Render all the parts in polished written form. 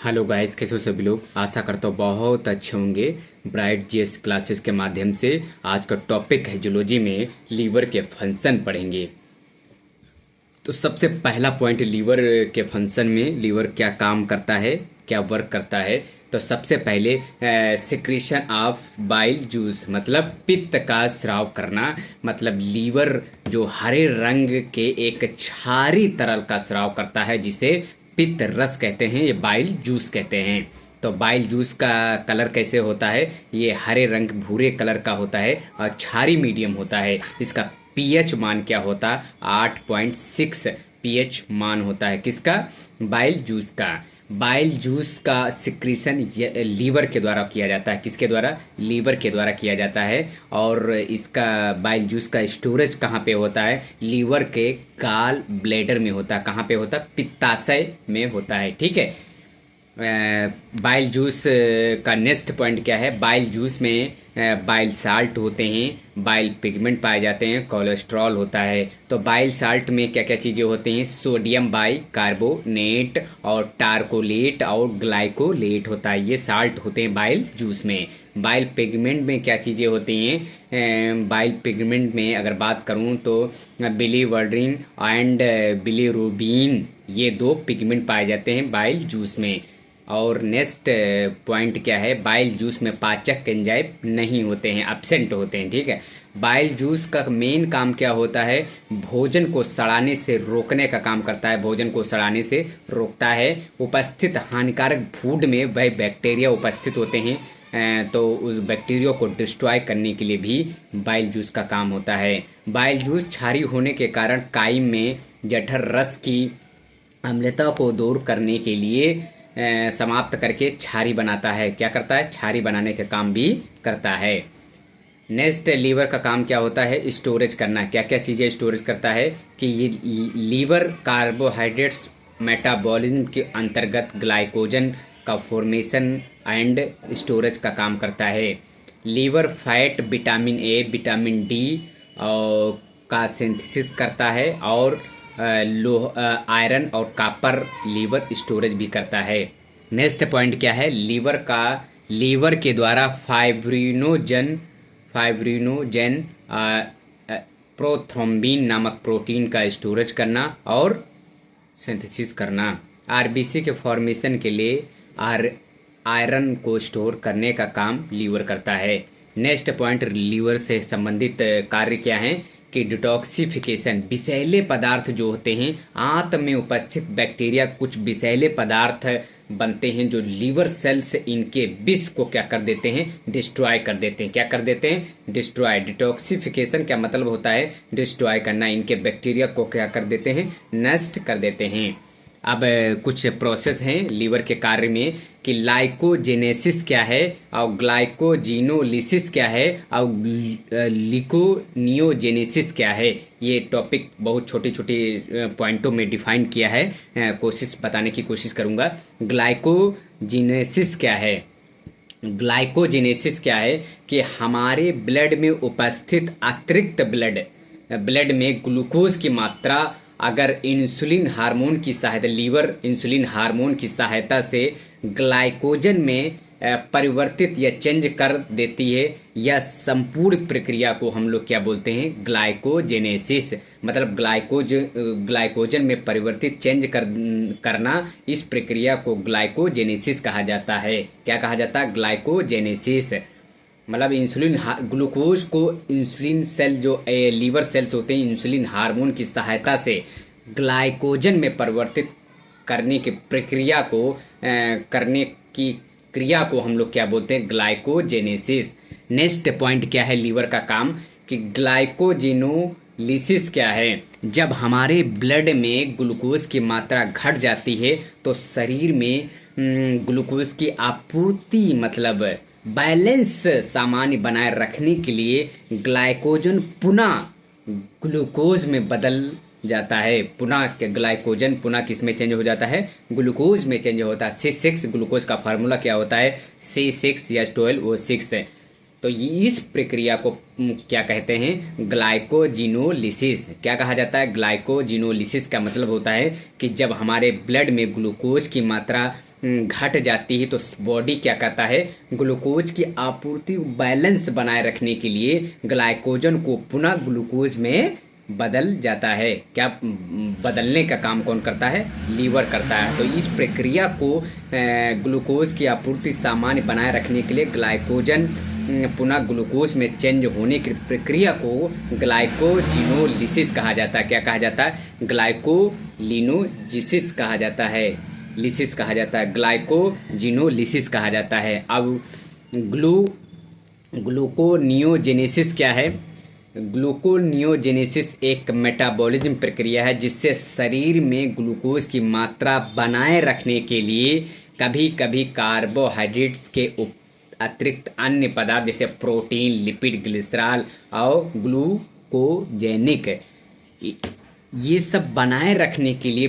Hello guys, कैसे हो सभी लोग। आशा करता हूँ बहुत अच्छे होंगे। ब्राइट जीएस क्लासेस के माध्यम से आज का टॉपिक है जूलॉजी में लीवर के फंक्शन पढ़ेंगे। तो सबसे पहला पॉइंट, लीवर के फंक्शन में लीवर क्या काम करता है, क्या वर्क करता है। तो सबसे पहले सिक्रीशन ऑफ बाइल जूस, मतलब पित्त का स्राव करना। मतलब लीवर जो हरे रंग के एक क्षारी तरल का स्राव करता है जिसे पित्त रस कहते हैं, ये बाइल जूस कहते हैं। तो बाइल जूस का कलर कैसे होता है, ये हरे रंग भूरे कलर का होता है और क्षारी मीडियम होता है। इसका पीएच मान क्या होता, 8.6 पीएच मान होता है। किसका, बाइल जूस का। बाइल जूस का सिक्रीशन लीवर के द्वारा किया जाता है। किसके द्वारा, लीवर के द्वारा किया जाता है। और इसका बाइल जूस का स्टोरेज कहाँ पे होता है, लीवर के गाल ब्लैडर में होता है। कहाँ पे होता है, पित्ताशय में होता है। ठीक है। बाइल जूस का नेक्स्ट पॉइंट क्या है, बाइल जूस में बाइल साल्ट होते हैं, बाइल पिगमेंट पाए जाते हैं, कोलेस्ट्रॉल होता है। तो बाइल साल्ट में क्या क्या चीज़ें होती हैं, सोडियम बाई कार्बोनेट और टारकोलेट और ग्लाइकोलेट होता है। ये साल्ट होते हैं बाइल जूस में। बाइल पिगमेंट में क्या चीज़ें होती हैं, बाइल पिगमेंट में अगर बात करूं तो बिलीवर्डिन एंड बिलीरुबिन, ये दो पिगमेंट पाए जाते हैं बाइल जूस में। और नेक्स्ट पॉइंट क्या है, बाइल जूस में पाचक एंजाइम नहीं होते हैं, एब्सेंट होते हैं। ठीक है। बाइल जूस का मेन काम क्या होता है, भोजन को सड़ाने से रोकने का काम करता है। भोजन को सड़ाने से रोकता है। उपस्थित हानिकारक फूड में वह बैक्टीरिया उपस्थित होते हैं, तो उस बैक्टीरिया को डिस्ट्रॉय करने के लिए भी बाइल जूस का काम होता है। बाइल जूस क्षारी होने के कारण काइम में जठर रस की अम्लता को दूर करने के लिए समाप्त करके क्षारी बनाता है। क्या करता है, क्षारी बनाने का काम भी करता है। नेक्स्ट, लीवर का काम क्या होता है, स्टोरेज करना। क्या क्या चीज़ें स्टोरेज करता है कि ये लीवर कार्बोहाइड्रेट्स मेटाबॉलिज्म के अंतर्गत ग्लाइकोजन का फॉर्मेशन एंड स्टोरेज का काम करता है। Liver fat vitamin A, vitamin D का सिंथेसिस करता है। और आयरन और कॉपर लीवर स्टोरेज भी करता है। नेक्स्ट पॉइंट क्या है, लीवर के द्वारा फाइब्रिनोजन प्रोथ्रोम्बिन नामक प्रोटीन का स्टोरेज करना और सिंथेसिस करना। आरबीसी के फॉर्मेशन के लिए आयरन को स्टोर करने का काम लीवर करता है। नेक्स्ट पॉइंट, लीवर से संबंधित कार्य क्या है कि डिटॉक्सिफिकेशन, विषैले पदार्थ जो होते हैं, आंत में उपस्थित बैक्टीरिया कुछ विषैले पदार्थ बनते हैं जो लीवर सेल्स इनके विष को क्या कर देते हैं, डिस्ट्रॉय कर देते हैं। क्या कर देते हैं, डिस्ट्रॉय। डिटॉक्सिफिकेशन क्या मतलब होता है, डिस्ट्रॉय करना। इनके बैक्टीरिया को क्या कर देते हैं, नष्ट कर देते हैं। अब कुछ प्रोसेस हैं लीवर के कार्य में कि लाइकोजेनेसिस क्या है और ग्लाइकोजिनोलिसिस क्या है और लिकोनियोजेनेसिस क्या है। ये टॉपिक बहुत छोटी छोटी पॉइंटों में डिफाइन किया है, कोशिश बताने की कोशिश करूँगा। ग्लाइकोजिनेसिस क्या है, ग्लाइकोजेनेसिस क्या है कि हमारे ब्लड में उपस्थित अतिरिक्त ब्लड में ग्लूकोज की मात्रा अगर इंसुलिन हार्मोन की सहायता, लीवर इंसुलिन हार्मोन की सहायता से ग्लाइकोजन में परिवर्तित या चेंज कर देती है, या संपूर्ण प्रक्रिया को हम लोग क्या बोलते हैं, ग्लाइकोजेनेसिस। मतलब ग्लाइकोजन में परिवर्तित चेंज करना, इस प्रक्रिया को ग्लाइकोजेनेसिस कहा जाता है। क्या कहा जाता है, ग्लाइकोजेनेसिस। मतलब इंसुलिन ग्लूकोज को इंसुलिन सेल जो लीवर सेल्स होते हैं, इंसुलिन हार्मोन की सहायता से ग्लाइकोजन में परिवर्तित करने की प्रक्रिया को करने की क्रिया को हम लोग क्या बोलते हैं, ग्लाइकोजेनेसिस। नेक्स्ट पॉइंट क्या है लीवर का काम कि ग्लाइकोजिनोलिसिस क्या है, जब हमारे ब्लड में ग्लूकोज की मात्रा घट जाती है तो शरीर में ग्लूकोज की आपूर्ति, मतलब बैलेंस सामान्य बनाए रखने के लिए ग्लाइकोजन पुनः ग्लूकोज में बदल जाता है। पुनः ग्लाइकोजन पुनः किस में चेंज हो जाता है, ग्लूकोज में चेंज होता है। C6 ग्लूकोज का फार्मूला क्या होता है, C6H12O6 है। तो इस प्रक्रिया को क्या कहते हैं, ग्लाइकोजिनोलिसिस। क्या कहा जाता है, ग्लाइकोजिनोलिसिस का मतलब होता है कि जब हमारे ब्लड में ग्लूकोज की मात्रा घट जाती है तो बॉडी क्या करता है, ग्लूकोज की आपूर्ति बैलेंस बनाए रखने के लिए ग्लाइकोजन को पुनः ग्लूकोज में बदल जाता है। क्या बदलने का काम कौन करता है, लीवर करता है। तो इस प्रक्रिया को ग्लूकोज की आपूर्ति सामान्य बनाए रखने के लिए ग्लाइकोजन पुनः ग्लूकोज में चेंज होने की प्रक्रिया को ग्लाइकोजिनोलिसिस कहा जाता है। क्या कहा जाता है, ग्लाइकोलिनोजिसिस कहा जाता है, लिसिस कहा जाता है, ग्लाइकोजिनोलिसिस कहा जाता है। अब ग्लूकोनियोजेनेसिस क्या है, ग्लूकोनियोजेनेसिस एक मेटाबॉलिज्म प्रक्रिया है जिससे शरीर में ग्लूकोज की मात्रा बनाए रखने के लिए कभी कभी कार्बोहाइड्रेट्स के अतिरिक्त अन्य पदार्थ जैसे प्रोटीन, लिपिड, ग्लिसरॉल और ग्लूकोजेनिक, ये सब बनाए रखने के लिए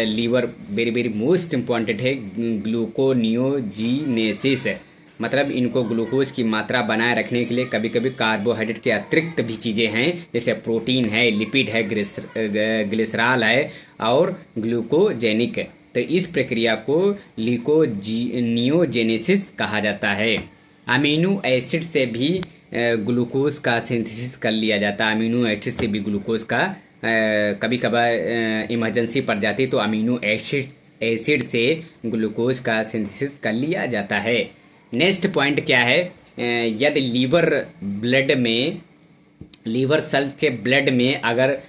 liver very very most important है। ग्लूकोनियोजिनेसिस मतलब इनको ग्लूकोज की मात्रा बनाए रखने के लिए कभी कभी कार्बोहाइड्रेट के अतिरिक्त भी चीज़ें हैं जैसे प्रोटीन है, लिपिड है, ग्लिसरॉल है और ग्लूकोजेनिक। तो इस प्रक्रिया को ग्लूकोनियोजेनेसिस कहा जाता है। अमीनो एसिड से भी ग्लूकोज का सिंथेसिस कर लिया जाता है। अमीनो एसिड से भी ग्लूकोज का कभी कभार इमरजेंसी पड़ जाती तो अमीनो एसिड से ग्लूकोज का सिंथेसिस कर लिया जाता है। नेक्स्ट पॉइंट क्या है, यदि लीवर सेल्स के ब्लड में अगर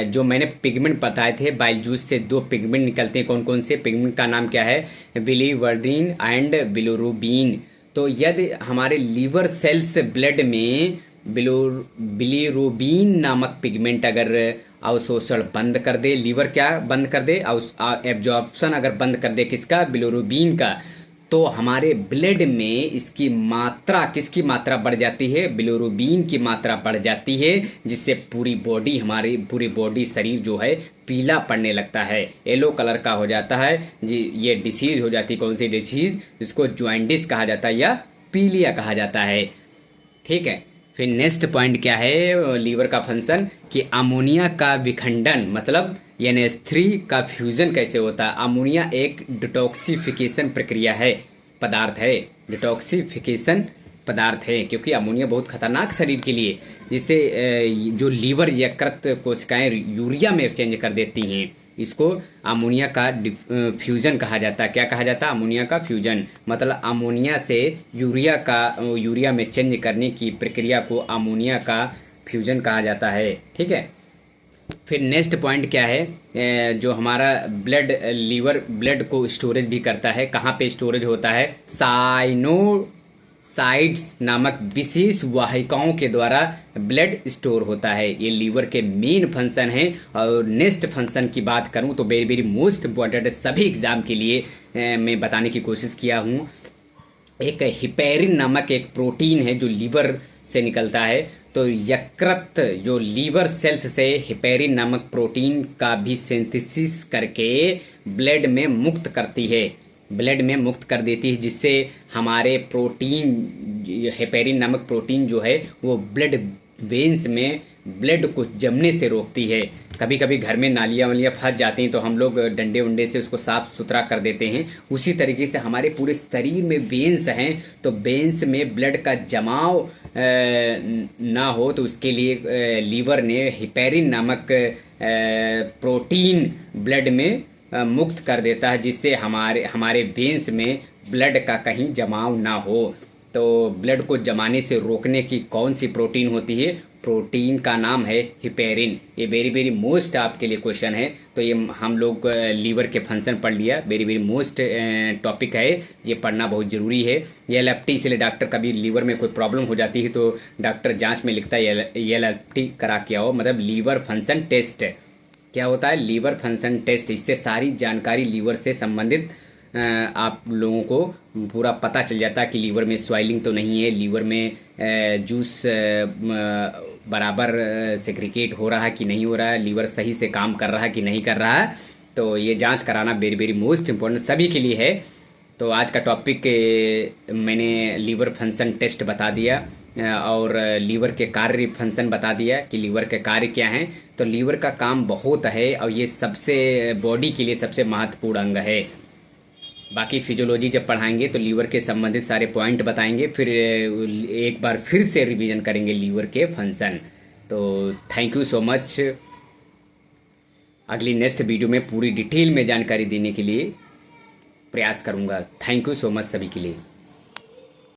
जो मैंने पिगमेंट बताए थे, बाइल जूस से 2 पिगमेंट निकलते हैं। कौन कौन से पिगमेंट का नाम क्या है, बिलीवर्डिन एंड बिलिरुबिन। तो यदि हमारे लीवर सेल्स ब्लड में बिलिरुबिन नामक पिगमेंट अगर अवशोषण बंद कर दे, लीवर क्या बंद कर दे, एब्जॉर्प्शन अगर बंद कर दे किसका, बिलिरुबिन का, तो हमारे ब्लड में किसकी मात्रा बढ़ जाती है, बिलिरुबिन की मात्रा बढ़ जाती है, जिससे पूरी बॉडी शरीर जो है पीला पड़ने लगता है, येलो कलर का हो जाता है जी। ये डिसीज हो जाती है, कौन सी डिसीज, जिसको जॉइंडिस कहा जाता है या पीलिया कहा जाता है। ठीक है, फिर नेक्स्ट पॉइंट क्या है लीवर का फंक्शन, कि अमोनिया का विखंडन मतलब NH3 का फ्यूजन कैसे होता है। अमोनिया एक डिटॉक्सिफिकेशन प्रक्रिया है, पदार्थ है, डिटॉक्सिफिकेशन पदार्थ है, क्योंकि अमोनिया बहुत खतरनाक शरीर के लिए, जिससे जो लीवर यकृत कोशिकाएं यूरिया में चेंज कर देती हैं, इसको अमोनिया का फ्यूजन कहा जाता है। क्या कहा जाता है, अमोनिया का फ्यूजन, मतलब अमोनिया से यूरिया में चेंज करने की प्रक्रिया को अमोनिया का फ्यूजन कहा जाता है। ठीक है, फिर नेक्स्ट पॉइंट क्या है, जो हमारा लीवर ब्लड को स्टोरेज भी करता है। कहाँ पे स्टोरेज होता है, साइनोसाइड्स नामक विशेष वाहिकाओं के द्वारा ब्लड स्टोर होता है। ये लीवर के मेन फंक्शन है। और नेक्स्ट फंक्शन की बात करूं तो वेरी वेरी मोस्ट इम्पॉर्टेंट है, सभी एग्जाम के लिए मैं बताने की कोशिश किया हूं। एक हिपेरिन नामक एक प्रोटीन है जो लीवर से निकलता है। तो यकृत जो लीवर सेल्स से हिपेरिन नामक प्रोटीन का भी सिंथेसिस करके ब्लड में मुक्त करती है, ब्लड में मुक्त कर देती है, जिससे हमारे प्रोटीन हेपेरिन नामक प्रोटीन जो है वो ब्लड वेन्स में ब्लड को जमने से रोकती है। कभी कभी घर में नालियाँ वालियाँ फंस जाती हैं तो हम लोग डंडे वंडे से उसको साफ सुथरा कर देते हैं। उसी तरीके से हमारे पूरे शरीर में वेन्स हैं, तो वेन्स में ब्लड का जमाव ना हो तो उसके लिए लीवर ने हिपेरिन नामक प्रोटीन ब्लड में मुक्त कर देता है, जिससे हमारे वेन्स में ब्लड का कहीं जमाव ना हो। तो ब्लड को जमाने से रोकने की कौन सी प्रोटीन होती है, प्रोटीन का नाम है हिपेरिन। ये वेरी वेरी मोस्ट आपके लिए क्वेश्चन है। तो ये हम लोग लीवर के फंक्शन पढ़ लिया, वेरी वेरी मोस्ट टॉपिक है, ये पढ़ना बहुत ज़रूरी है। LFT, इसलिए डॉक्टर कभी लीवर में कोई प्रॉब्लम हो जाती है तो डॉक्टर जांच में लिखता है LFT करा के आओ, मतलब लीवर फंक्शन टेस्ट। क्या होता है, लीवर फंक्शन टेस्ट। इससे सारी जानकारी लीवर से संबंधित आप लोगों को पूरा पता चल जाता है कि लीवर में स्वेलिंग तो नहीं है, लीवर में जूस बराबर सेक्रिकेट हो रहा है कि नहीं हो रहा है, लीवर सही से काम कर रहा है कि नहीं कर रहा है। तो ये जांच कराना वेरी वेरी मोस्ट इम्पोर्टेंट सभी के लिए है। तो आज का टॉपिक मैंने लीवर फंक्शन टेस्ट बता दिया और लीवर के कार्य फंक्शन बता दिया कि लीवर के कार्य क्या हैं। तो लीवर का काम बहुत है और ये सबसे बॉडी के लिए सबसे महत्वपूर्ण अंग है। बाकी फिजियोलॉजी जब पढ़ाएंगे तो लीवर के संबंधित सारे पॉइंट बताएंगे, फिर एक बार फिर से रिवीजन करेंगे लीवर के फंक्शन। तो थैंक यू सो मच। अगली नेक्स्ट वीडियो में पूरी डिटेल में जानकारी देने के लिए प्रयास करूंगा। थैंक यू सो मच सभी के लिए।